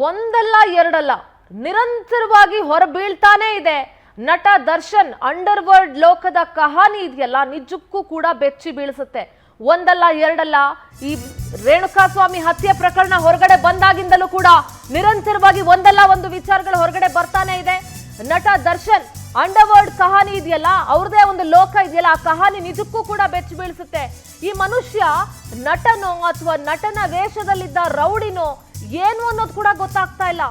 ಒಂದಲ್ಲ ಎರಡಲ್ಲ ನಿರಂತರವಾಗಿ ಹೊರಬೀಳ್ತಾನೆ ಇದೆ. ನಟ ದರ್ಶನ್ ಅಂಡರ್ವರ್ಲ್ಡ್ ಲೋಕದ ಕಹಾನಿ ಇದೆಯಲ್ಲ ನಿಜಕ್ಕೂ ಕೂಡ ಬೆಚ್ಚಿ ಬೀಳಿಸುತ್ತೆ. ಒಂದಲ್ಲ ಎರಡಲ್ಲ ಈ ರೇಣುಕಾಸ್ವಾಮಿ ಹತ್ಯೆ ಪ್ರಕರಣ ಹೊರಗಡೆ ಬಂದಾಗಿಂದಲೂ ಕೂಡ ನಿರಂತರವಾಗಿ ಒಂದಲ್ಲ ಒಂದು ವಿಚಾರಗಳು ಹೊರಗಡೆ ಬರ್ತಾನೆ ಇದೆ. ನಟ ದರ್ಶನ್ ಅಂಡರ್ವರ್ಲ್ಡ್ ಕಹಾನಿ ಇದೆಯಲ್ಲ, ಅವ್ರದೇ ಒಂದು ಲೋಕ ಇದೆಯಲ್ಲ, ಆ ಕಹಾನಿ ನಿಜಕ್ಕೂ ಕೂಡ ಬೆಚ್ಚಿ ಬೀಳಿಸುತ್ತೆ. ಈ ಮನುಷ್ಯ ನಟನೋ ಅಥವಾ ನಟನ ವೇಷದಲ್ಲಿದ್ದ ರೌಡಿನೋ ಏನು ಅನ್ನೋದು ಕೂಡ ಗೊತ್ತಾಗ್ತಾ ಇಲ್ಲ.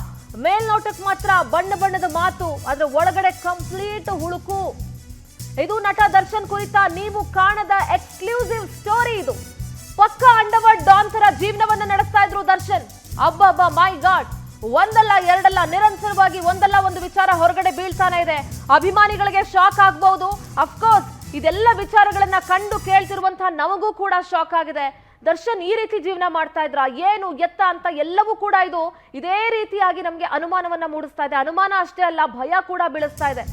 ಮೇಲ್ನೋಟಕ್ಕೆ ಮಾತ್ರ ಬಣ್ಣ ಬಣ್ಣದ ಮಾತು, ಅದ್ರ ಒಳಗಡೆ ಕಂಪ್ಲೀಟ್ ಹುಳುಕು. ಇದು ನಟ ದರ್ಶನ್ ಕುರಿತ ನೀವು ಕಾಣದ ಎಕ್ಸ್ಕ್ಲೂಸಿವ್ ಸ್ಟೋರಿ. ಇದು ಪಕ್ಕ ಅಂಡರ್ವರ್ಲ್ಡ್ ಡಾನ್ ತರ ಜೀವನವನ್ನ ನಡೆಸ್ತಾ ಇದ್ರು ದರ್ಶನ್. ಅಬ್ಬಬ್ಬಾ, ಮೈ ಗಾಡ್, ಒಂದಲ್ಲ ಎರಡಲ್ಲ ನಿರಂತರವಾಗಿ ಒಂದಲ್ಲ ಒಂದು ವಿಚಾರ ಹೊರಗಡೆ ಬೀಳ್ತಾನೆ ಇದೆ. ಅಭಿಮಾನಿಗಳಿಗೆ ಶಾಕ್ ಆಗ್ಬಹುದು. ಅಫ್ಕೋರ್ಸ್ ಇದೆಲ್ಲ ವಿಚಾರಗಳನ್ನ ಕಂಡು ಕೇಳ್ತಿರುವಂತಹ ನಮಗೂ ಕೂಡ ಶಾಕ್ ಆಗಿದೆ. ದರ್ಶನ್ ಈ ರೀತಿ ಜೀವನ ಮಾಡ್ತಾ ಇದ್ರ, ಏನು ಎತ್ತ ಅಂತ ಎಲ್ಲವೂ ಕೂಡ ಇದು ಇದೇ ರೀತಿಯಾಗಿ ನಮ್ಗೆ ಅನುಮಾನವನ್ನ ಮೂಡಿಸ್ತಾ ಇದೆ. ಅನುಮಾನ ಅಷ್ಟೇ ಅಲ್ಲ, ಭಯ ಕೂಡ ಬೀಳಿಸ್ತಾ ಇದೆ.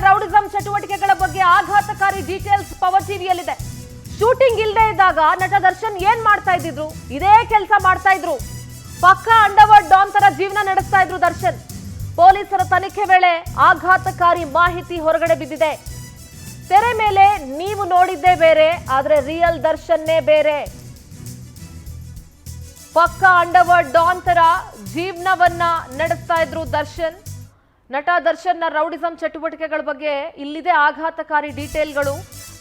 ರೌಡಿಸಂ ಚಟುವಟಿಕೆಗಳ ಬಗ್ಗೆ ಆಘಾತಕಾರಿ ಡೀಟೇಲ್ಸ್ ಪವರ್ ಟಿವಿಯಲ್ಲಿದೆ. ಶೂಟಿಂಗ್ ಇಲ್ಲದೆ ಇದ್ದಾಗ ನಟ ದರ್ಶನ್ ಏನ್ ಮಾಡ್ತಾ ಇದ್ದಿದ್ರು? ಇದೇ ಕೆಲಸ ಮಾಡ್ತಾ ಇದ್ರು. ಪಕ್ಕ ಅಂಡರ್ವರ್ಲ್ಡ್ ಡಾನ್ ತರ ಜೀವನ ನಡೆಸ್ತಾ ಇದ್ರು ದರ್ಶನ್. ಪೊಲೀಸರ ತನಿಖೆ ವೇಳೆ ಆಘಾತಕಾರಿ ಮಾಹಿತಿ ಹೊರಗಡೆ ಬಿದ್ದಿದೆ. ತೆರೆ ಮೇಲೆ ನೀವು ನೋಡಿದ್ದೇ ಬೇರೆ, ಆದ್ರೆ ರಿಯಲ್ ದರ್ಶನ್ನೇ ಬೇರೆ. ಪಕ್ಕ ಅಂಡರ್ವರ್ಲ್ಡ್ ಡಾನ್ ತರ ಜೀವನವನ್ನ ನಡೆಸ್ತಾ ಇದ್ರು ದರ್ಶನ್. ನಟ ದರ್ಶನ್ನ ರೌಡಿಸಂ ಚಟುವಟಿಕೆಗಳ ಬಗ್ಗೆ ಇಲ್ಲಿದೆ ಆಘಾತಕಾರಿ ಡೀಟೇಲ್ಗಳು.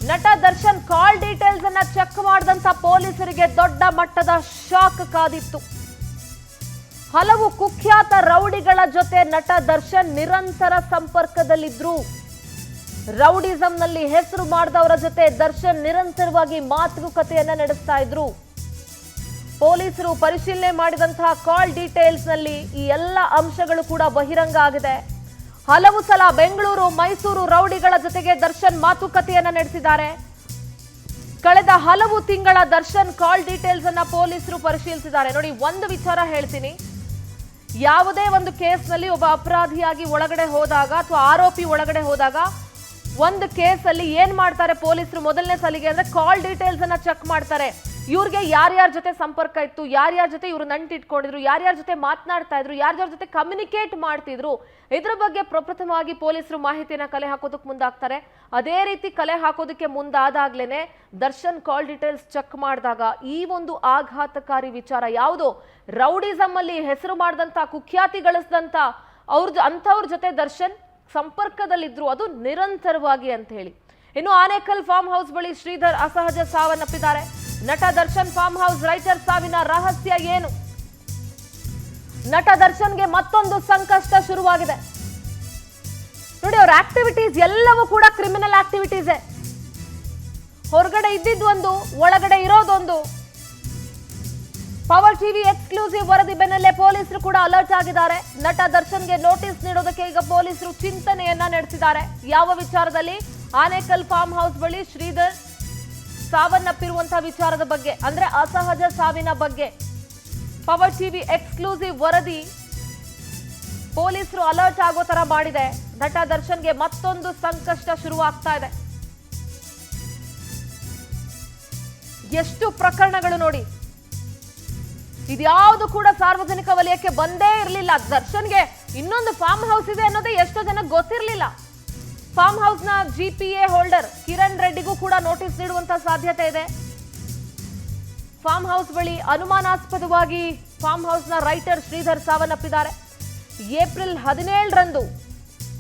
ನಟ ದರ್ಶನ್ ಕಾಲ್ ಡೀಟೇಲ್ಸ್ ಅನ್ನ ಚೆಕ್ ಮಾಡಿದಂತ ಪೊಲೀಸರಿಗೆ ದೊಡ್ಡ ಮಟ್ಟದ ಶಾಕ್ ಕಾದಿತ್ತು. ಹಲವು ಕುಖ್ಯಾತ ರೌಡಿಗಳ ಜೊತೆ ನಟ ದರ್ಶನ್ ನಿರಂತರ ಸಂಪರ್ಕದಲ್ಲಿದ್ರು. ರೌಡಿಸಂನಲ್ಲಿ ಹೆಸರು ಮಾಡಿದವರ ಜೊತೆ ದರ್ಶನ್ ನಿರಂತರವಾಗಿ ಮಾತುಕತೆಯನ್ನ ನಡೆಸ್ತಾ ಇದ್ರು. ಪೊಲೀಸರು ಪರಿಶೀಲನೆ ಮಾಡಿದಂತಹ ಕಾಲ್ ಡೀಟೇಲ್ಸ್ ನಲ್ಲಿ ಈ ಎಲ್ಲ ಅಂಶಗಳು ಕೂಡ ಬಹಿರಂಗ ಆಗಿದೆ. ಹಲವು ಸಲ ಬೆಂಗಳೂರು, ಮೈಸೂರು ರೌಡಿಗಳ ಜೊತೆಗೆ ದರ್ಶನ್ ಮಾತುಕತೆಯನ್ನ ನಡೆಸಿದ್ದಾರೆ. ಕಳೆದ ಹಲವು ತಿಂಗಳ ದರ್ಶನ್ ಕಾಲ್ ಡೀಟೇಲ್ಸ್ ಅನ್ನ ಪೊಲೀಸರು ಪರಿಶೀಲಿಸಿದ್ದಾರೆ. ನೋಡಿ, ಒಂದು ವಿಚಾರ ಹೇಳ್ತೀನಿ. ಯಾವುದೇ ಒಂದು ಕೇಸ್ನಲ್ಲಿ ಒಬ್ಬ ಅಪರಾಧಿಯಾಗಿ ಒಳಗಡೆ ಹೋದಾಗ ಅಥವಾ ಆರೋಪಿ ಒಳಗಡೆ ಹೋದಾಗ ಒಂದು ಕೇಸಲ್ಲಿ ಏನ್ ಮಾಡ್ತಾರೆ ಪೊಲೀಸರು ಮೊದಲನೇ ಸಲಿಗೆ ಅಂದ್ರೆ ಕಾಲ್ ಡೀಟೇಲ್ಸ್ ಅನ್ನ ಚೆಕ್ ಮಾಡ್ತಾರೆ. ಇವ್ರಿಗೆ ಯಾರ್ಯಾರ ಜೊತೆ ಸಂಪರ್ಕ ಇತ್ತು, ಯಾರ್ಯಾರ ಜೊತೆ ಇವ್ರು ನಂಟಿಟ್ಕೊಂಡಿದ್ರು, ಯಾರ್ಯಾರ ಜೊತೆ ಮಾತನಾಡ್ತಾ ಇದ್ರು, ಯಾರ್ಯಾರ ಜೊತೆ ಕಮ್ಯುನಿಕೇಟ್ ಮಾಡ್ತಿದ್ರು, ಇದ್ರ ಬಗ್ಗೆ ಪ್ರಪ್ರಥಮವಾಗಿ ಪೊಲೀಸರು ಮಾಹಿತಿಯನ್ನ ಕಲೆ ಹಾಕೋದಕ್ಕೆ ಮುಂದಾಗ್ತಾರೆ. ಅದೇ ರೀತಿ ಕಲೆ ಹಾಕೋದಕ್ಕೆ ಮುಂದಾದಾಗ್ಲೇನೆ ದರ್ಶನ್ ಕಾಲ್ ಡೀಟೇಲ್ಸ್ ಚೆಕ್ ಮಾಡಿದಾಗ ಈ ಒಂದು ಆಘಾತಕಾರಿ ವಿಚಾರ ಯಾವುದು, ರೌಡಿಸಮ್ ಅಲ್ಲಿ ಹೆಸರು ಮಾಡಿದಂತ ಕುಖ್ಯಾತಿ ಗಳಿಸಿದಂತ ಅಂಥವ್ರ ಜೊತೆ ದರ್ಶನ್ ಸಂಪರ್ಕದಲ್ಲಿದ್ರು, ಅದು ನಿರಂತರವಾಗಿ ಅಂತ ಹೇಳಿ. ಇನ್ನು ಆನೇಕಲ್ ಫಾರ್ಮ್ ಹೌಸ್ ಬಳಿ ಶ್ರೀಧರ್ ಅಸಹಜ ಸಾವನ್ನಪ್ಪಿದ್ದಾರೆ. ನಟ ದರ್ಶನ್ ಫಾರ್ಮ್ ಹೌಸ್ ರೈಟರ್ ಸಾವಿನ ರಹಸ್ಯ ಏನು? ನಟ ದರ್ಶನ್ಗೆ ಮತ್ತೊಂದು ಸಂಕಷ್ಟ ಶುರುವಾಗಿದೆ. ನೋಡಿ, ಅವ್ರ ಆಕ್ಟಿವಿಟೀಸ್ ಎಲ್ಲವೂ ಕೂಡ ಕ್ರಿಮಿನಲ್ ಆಕ್ಟಿವಿಟೀಸ್. ಹೊರಗಡೆ ಇದ್ದಿದ್ದೊಂದು, ಒಳಗಡೆ ಇರೋದೊಂದು. ಪವರ್ ಟಿವಿ ಎಕ್ಸ್ಕ್ಲೂಸಿವ್ ವರದಿ ಬೆನ್ನಲ್ಲೇ ಪೊಲೀಸರು ಕೂಡ ಅಲರ್ಟ್ ಆಗಿದ್ದಾರೆ. ನಟ ದರ್ಶನ್ಗೆ ನೋಟಿಸ್ ನೀಡೋದಕ್ಕೆ ಈಗ ಪೊಲೀಸರು ಚಿಂತನೆಯನ್ನ ನಡೆಸಿದ್ದಾರೆ. ಯಾವ ವಿಚಾರದಲ್ಲಿ? ಆನೇಕಲ್ ಫಾರ್ಮ್ ಹೌಸ್ ಬಳಿ ಶ್ರೀಧರ್ ಸಾವನ್ನಪ್ಪಿರುವಂತಹ ವಿಚಾರದ ಬಗ್ಗೆ, ಅಂದ್ರೆ ಅಸಹಜ ಸಾವಿನ ಬಗ್ಗೆ. ಪವರ್ ಟಿವಿ ಎಕ್ಸ್ಕ್ಲೂಸಿವ್ ವರದಿ ಪೊಲೀಸರು ಅಲರ್ಟ್ ಆಗೋ ತರ ಮಾಡಿದೆ. ನಟ ದರ್ಶನ್ಗೆ ಮತ್ತೊಂದು ಸಂಕಷ್ಟ ಶುರುವಾಗ್ತಾ ಇದೆ. ಎಷ್ಟು ಪ್ರಕರಣಗಳು ನೋಡಿ, ಇದ್ಯಾವುದು ಕೂಡ ಸಾರ್ವಜನಿಕ ವಲಯಕ್ಕೆ ಬಂದೇ ಇರಲಿಲ್ಲ. ದರ್ಶನ್ಗೆ ಇನ್ನೊಂದು ಫಾರ್ಮ್ ಹೌಸ್ ಇದೆ ಅನ್ನೋದೇ ಎಷ್ಟೋ ಜನಕ್ಕೆ ಗೊತ್ತಿರಲಿಲ್ಲ. ಫಾರ್ಮ್ ಹೌಸ್ ನ ಜಿಪಿಎ ಹೋಲ್ಡರ್ ಕಿರಣ್ ರೆಡ್ಡಿಗೂ ಕೂಡ ನೋಟಿಸ್ ನೀಡುವಂತ ಸಾಧ್ಯತೆ ಇದೆ. ಫಾರ್ಮ್ ಹೌಸ್ ಬಳಿ ಅನುಮಾನಾಸ್ಪದವಾಗಿ ಫಾರ್ಮ್ ಹೌಸ್ ನ ರೈಟರ್ ಶ್ರೀಧರ್ ಸಾವನ್ನಪ್ಪಿದ್ದಾರೆ. ಏಪ್ರಿಲ್ 17ರಂದು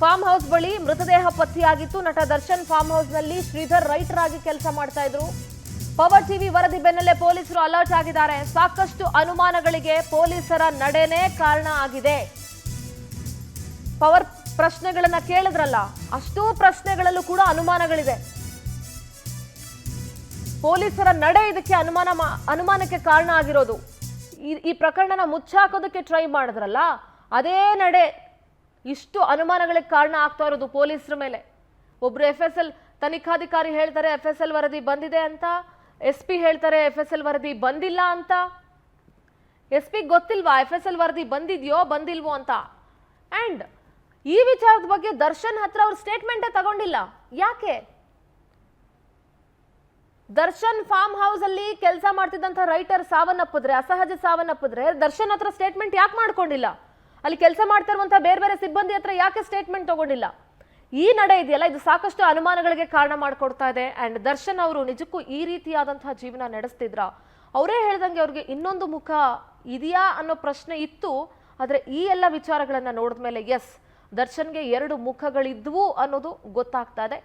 ಫಾರ್ಮ್ ಹೌಸ್ ಬಳಿ ಮೃತದೇಹ ಪತ್ತೆಯಾಗಿತ್ತು. ನಟ ದರ್ಶನ್ ಫಾರ್ಮ್ ಹೌಸ್ ನಲ್ಲಿ ಶ್ರೀಧರ್ ರೈಟರ್ ಆಗಿ ಕೆಲಸ ಮಾಡ್ತಾ ಇದ್ರು. ಪವರ್ ಟಿವಿ ವರದಿ ಬೆನ್ನಲ್ಲೇ ಪೊಲೀಸರು ಅಲರ್ಟ್ ಆಗಿದ್ದಾರೆ. ಸಾಕಷ್ಟು ಅನುಮಾನಗಳಿಗೆ ಪೊಲೀಸರ ನಡೆನೇ ಕಾರಣ ಆಗಿದೆ. ಪವರ್ ಪ್ರಶ್ನೆಗಳನ್ನ ಕೇಳಿದ್ರಲ್ಲ, ಅಷ್ಟೂ ಪ್ರಶ್ನೆಗಳಲ್ಲೂ ಕೂಡ ಅನುಮಾನಗಳಿದೆ. ಪೊಲೀಸರ ನಡೆ ಇದಕ್ಕೆ ಅನುಮಾನಕ್ಕೆ ಕಾರಣ ಆಗಿರೋದು. ಈ ಪ್ರಕರಣನ ಮುಚ್ಚಾಕೋದಕ್ಕೆ ಟ್ರೈ ಮಾಡಿದ್ರಲ್ಲ, ಅದೇ ನಡೆ ಇಷ್ಟು ಅನುಮಾನಗಳಿಗೆ ಕಾರಣ ಆಗ್ತಾ ಇರೋದು ಪೊಲೀಸರ ಮೇಲೆ. ಒಬ್ರು FSL ತನಿಖಾಧಿಕಾರಿ ಹೇಳ್ತಾರೆ FSL ವರದಿ ಬಂದಿದೆ ಅಂತ, SP ಹೇಳ್ತಾರೆ FSL ವರದಿ ಬಂದಿಲ್ಲ ಅಂತ. SP ಗೊತ್ತಿಲ್ವಾ FSL ವರದಿ ಬಂದಿದ್ಯೋ ಬಂದಿಲ್ವೋ ಅಂತ? ಅಂಡ್ ಈ ವಿಚಾರದ ಬಗ್ಗೆ ದರ್ಶನ್ ಹತ್ರ ಅವ್ರ ಸ್ಟೇಟ್ಮೆಂಟ್ ತಗೊಂಡಿಲ್ಲ. ಯಾಕೆ? ದರ್ಶನ್ ಫಾರ್ಮ್ ಹೌಸ್ ಅಲ್ಲಿ ಕೆಲಸ ಮಾಡ್ತಿದ್ದಂತ ರೈಟರ್ ಸಾವನ್ನಪ್ಪಿದ್ರೆ, ಅಸಹಜ ಸಾವನ್ನಪ್ಪಿದ್ರೆ ದರ್ಶನ್ ಹತ್ರ ಸ್ಟೇಟ್ಮೆಂಟ್ ಯಾಕೆ ಮಾಡ್ಕೊಂಡಿಲ್ಲ? ಅಲ್ಲಿ ಕೆಲಸ ಮಾಡ್ತಾ ಇರುವಂತಹ ಬೇರೆ ಬೇರೆ ಸಿಬ್ಬಂದಿ ಹತ್ರ ಯಾಕೆ ಸ್ಟೇಟ್ಮೆಂಟ್ ತಗೊಂಡಿಲ್ಲ? ಈ ನಡೆ ಇದೆಯಲ್ಲ, ಇದು ಸಾಕಷ್ಟು ಅನುಮಾನಗಳಿಗೆ ಕಾರಣ ಮಾಡ್ಕೊಡ್ತಾ ಇದೆ. ಅಂಡ್ ದರ್ಶನ್ ಅವರು ನಿಜಕ್ಕೂ ಈ ರೀತಿಯಾದಂತಹ ಜೀವನ ನಡೆಸ್ತಿದ್ರ? ಅವರೇ ಹೇಳ್ದಂಗೆ ಅವ್ರಿಗೆ ಇನ್ನೊಂದು ಮುಖ ಇದೆಯಾ ಅನ್ನೋ ಪ್ರಶ್ನೆ ಇತ್ತು. ಆದ್ರೆ ಈ ಎಲ್ಲ ವಿಚಾರಗಳನ್ನ ನೋಡಿದ್ಮೇಲೆ ಎಸ್, ದರ್ಶನ್ಗೆ 2 ಮುಖಗಳಿದ್ವು ಅನ್ನೋದು ಗೊತ್ತಾಗ್ತಾ ಇದೆ.